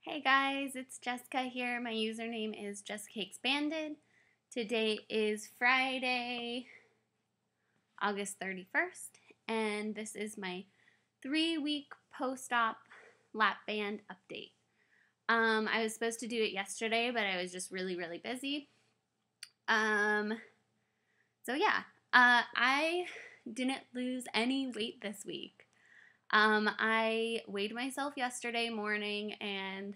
Hey guys, it's Jessica here. My username is JessicaExpanded. Today is Friday, August 31st, and this is my 3-week post-op lap band update. I was supposed to do it yesterday, but I was just really busy. I didn't lose any weight this week. I weighed myself yesterday morning and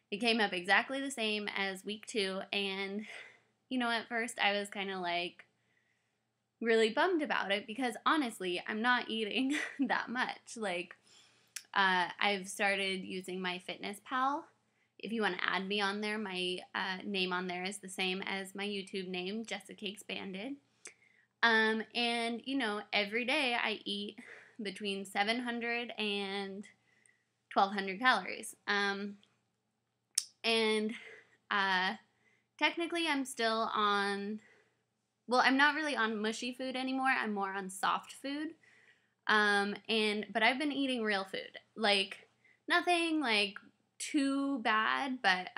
it came up exactly the same as week 2. And, at first I was kind of like really bummed about it because honestly, I'm not eating that much. I've started using my Fitness Pal. If you want to add me on there, my name on there is the same as my YouTube name, Jessica Expanded. Every day I eat between 700 and 1200 calories. Technically I'm still on, I'm not really on mushy food anymore. I'm more on soft food. But I've been eating real food. Nothing too bad, but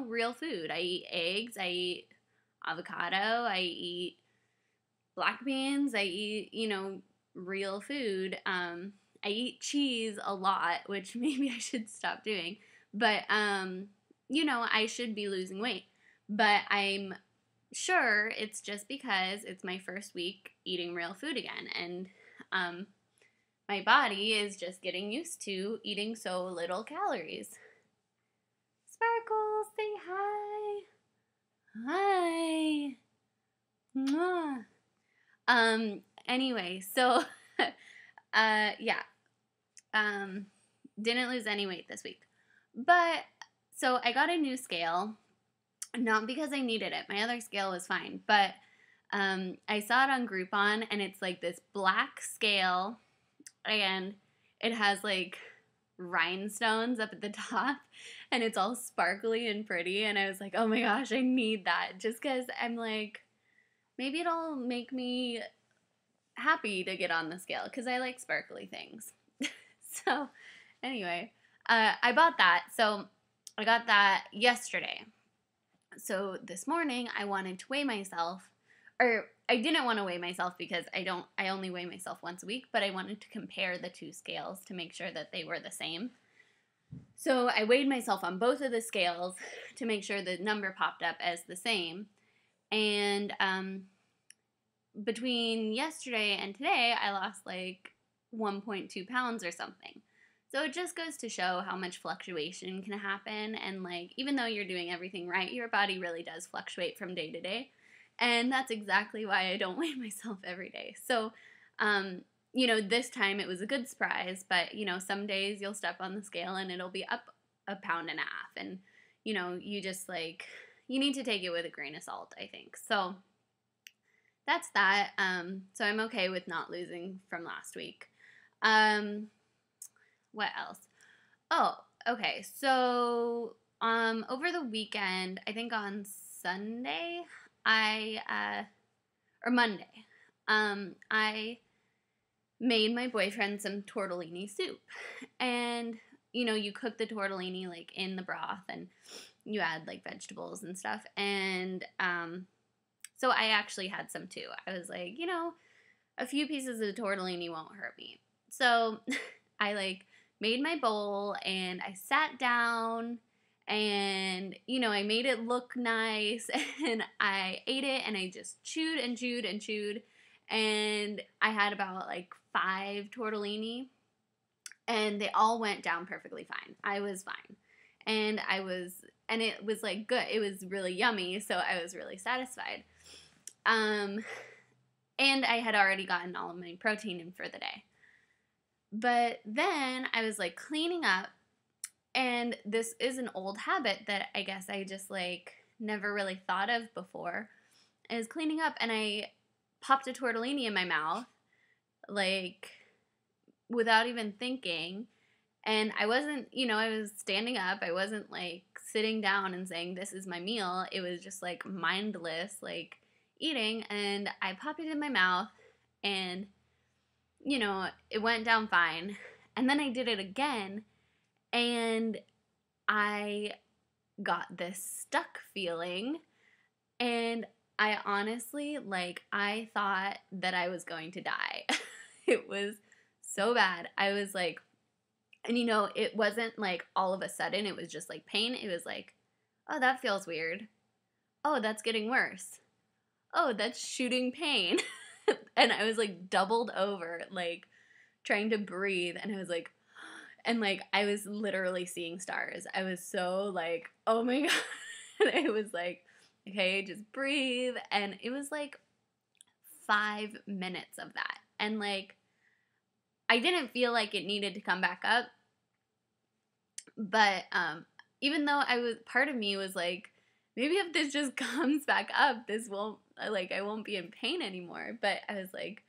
real food. I eat eggs, I eat avocado, I eat black beans, I eat, real food. I eat cheese a lot, which maybe I should stop doing. But, I should be losing weight. But I'm sure it's just because it's my first week eating real food again. And my body is just getting used to eating so little calories. Sparkles, say hi. Hi. Mwah. Anyway, so, didn't lose any weight this week. But, so I got a new scale, not because I needed it. My other scale was fine, but, I saw it on Groupon, and it's this black scale, and it has, rhinestones up at the top, and it's all sparkly and pretty, and I was like, oh my gosh, I need that, just because I'm maybe it'll make me happy to get on the scale because I like sparkly things. So, anyway, I bought that. So, I got that yesterday. So, this morning I wanted to weigh myself, or I didn't want to weigh myself because I only weigh myself once a week, but I wanted to compare the two scales to make sure that they were the same. So, I weighed myself on both of the scales to make sure the number popped up as the same. And between yesterday and today, I lost 1.2 pounds or something. So it just goes to show how much fluctuation can happen. And even though you're doing everything right, your body really does fluctuate from day to day. And that's exactly why I don't weigh myself every day. So, this time it was a good surprise. But, some days you'll step on the scale and it'll be up 1.5 pounds. And, you just you need to take it with a grain of salt, I think. So that's that. So I'm okay with not losing from last week. What else? Oh, okay. So over the weekend, I think on Sunday, or Monday, I made my boyfriend some tortellini soup. And, you cook the tortellini in the broth and you add vegetables and stuff. And so I actually had some too. I was like, a few pieces of tortellini won't hurt me. So I made my bowl and I sat down and, I made it look nice and I ate it and I just chewed and chewed and chewed. And I had about 5 tortellini and they all went down perfectly fine. I was fine. And it was good. It was really yummy. So I was really satisfied. And I had already gotten all of my protein in for the day. But then I was cleaning up, and this is an old habit that I guess I just never really thought of before, is cleaning up, and I popped a tortellini in my mouth, without even thinking. And I wasn't, I was standing up. I wasn't sitting down and saying, this is my meal. It was just mindless, eating. And I popped it in my mouth and, it went down fine. And then I did it again And I got this stuck feeling, and I honestly, like, I thought that I was going to die. It was so bad. I was like, and it wasn't like all of a sudden, it was just like pain. It was like, oh, that feels weird. Oh, that's getting worse. Oh, that's shooting pain. And I was like doubled over, like trying to breathe. And I was like, and like I was literally seeing stars. I was so like, oh my God. And I was like, okay, just breathe. And it was like 5 minutes of that. And like, I didn't feel like it needed to come back up. But even though part of me was like, maybe if this just comes back up, this won't, like, I won't be in pain anymore. But I was like,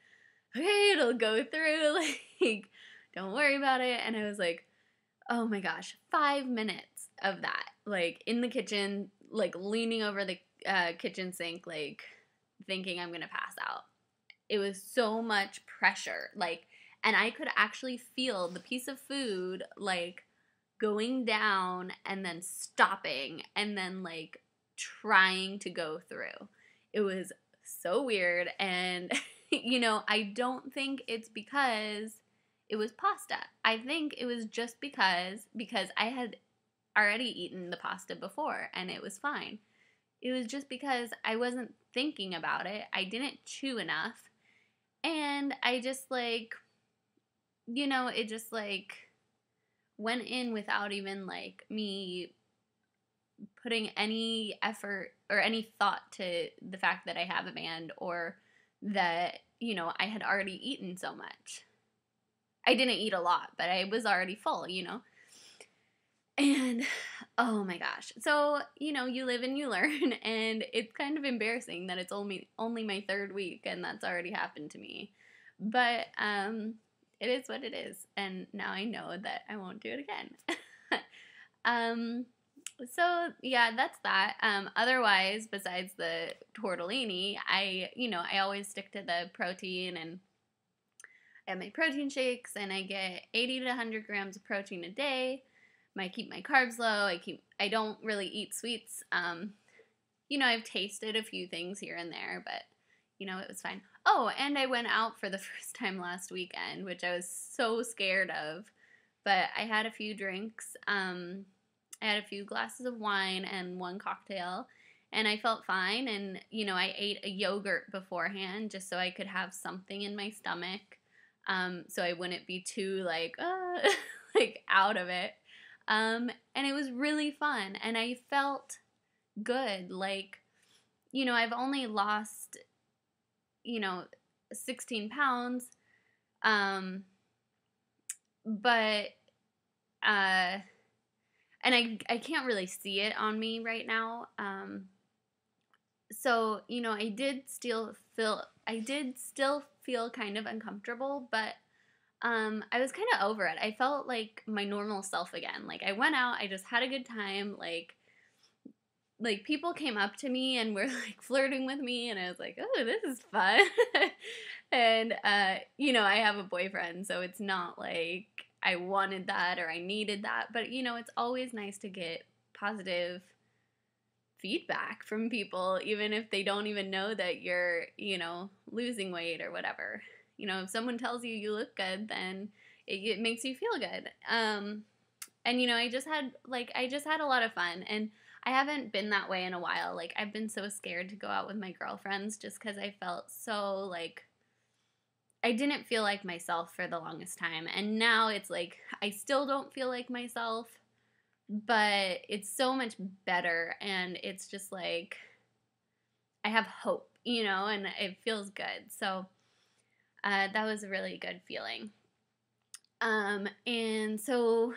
okay, it'll go through, like, don't worry about it. And I was like, oh my gosh, 5 minutes of that, like, in the kitchen, like, leaning over the kitchen sink, like, thinking I'm gonna pass out. It was so much pressure, like, and I could actually feel the piece of food, like, going down and then stopping and then, like, trying to go through. It was so weird. And I don't think it's because it was pasta. I think it was just because I had already eaten the pasta before and it was fine. It was just because I wasn't thinking about it. I didn't chew enough. And I just, like, it just, like, went in without even, like, me putting any effort or any thought to the fact that I have a band or that, I had already eaten so much. I didn't eat a lot, but I was already full, And, oh my gosh. So, you live and you learn, and it's kind of embarrassing that it's only my third week and that's already happened to me. But it is what it is, and now I know that I won't do it again. So yeah, that's that. Otherwise, besides the tortellini, I always stick to the protein, and I have my protein shakes, and I get 80 to 100 grams of protein a day. I keep my carbs low. I don't really eat sweets. I've tasted a few things here and there, but it was fine. Oh, and I went out for the first time last weekend, which I was so scared of, but I had a few drinks. I had a few glasses of wine and one cocktail, and I felt fine. And, I ate a yogurt beforehand just so I could have something in my stomach, so I wouldn't be too, like, like, out of it. And it was really fun, and I felt good. Like, I've only lost, 16 pounds, but, and I can't really see it on me right now. So, I did still feel kind of uncomfortable, but I was kind of over it. I felt like my normal self again. Like, I went out, I just had a good time. Like people came up to me and were, like, flirting with me, and I was like, oh, this is fun. And I have a boyfriend, so it's not like I wanted that or I needed that, but it's always nice to get positive feedback from people, even if they don't even know that you're, losing weight or whatever. If someone tells you you look good, then it makes you feel good. And I just had a lot of fun, and I haven't been that way in a while. Like, I've been so scared to go out with my girlfriends just because I felt so, like, I didn't feel like myself for the longest time. And now it's like, I still don't feel like myself, but it's so much better. And it's just like, I have hope, and it feels good. So that was a really good feeling. And so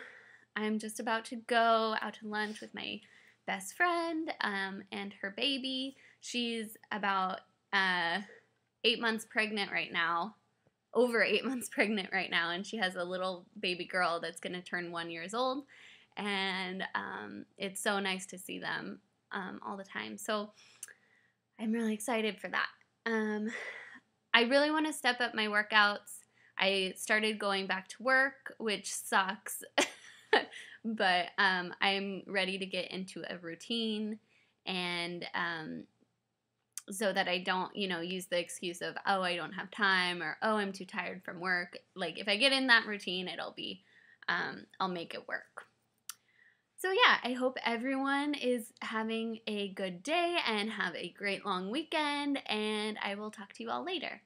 I'm just about to go out to lunch with my best friend and her baby. She's about 8 months pregnant right now. Over 8 months pregnant right now, and she has a little baby girl that's going to turn 1 year old, and it's so nice to see them all the time. So I'm really excited for that. I really want to step up my workouts. I started going back to work, which sucks, But I'm ready to get into a routine, and so that I don't, use the excuse of, oh, I don't have time, or oh, I'm too tired from work. Like, if I get in that routine, I'll make it work. So yeah, I hope everyone is having a good day and have a great long weekend, and I will talk to you all later.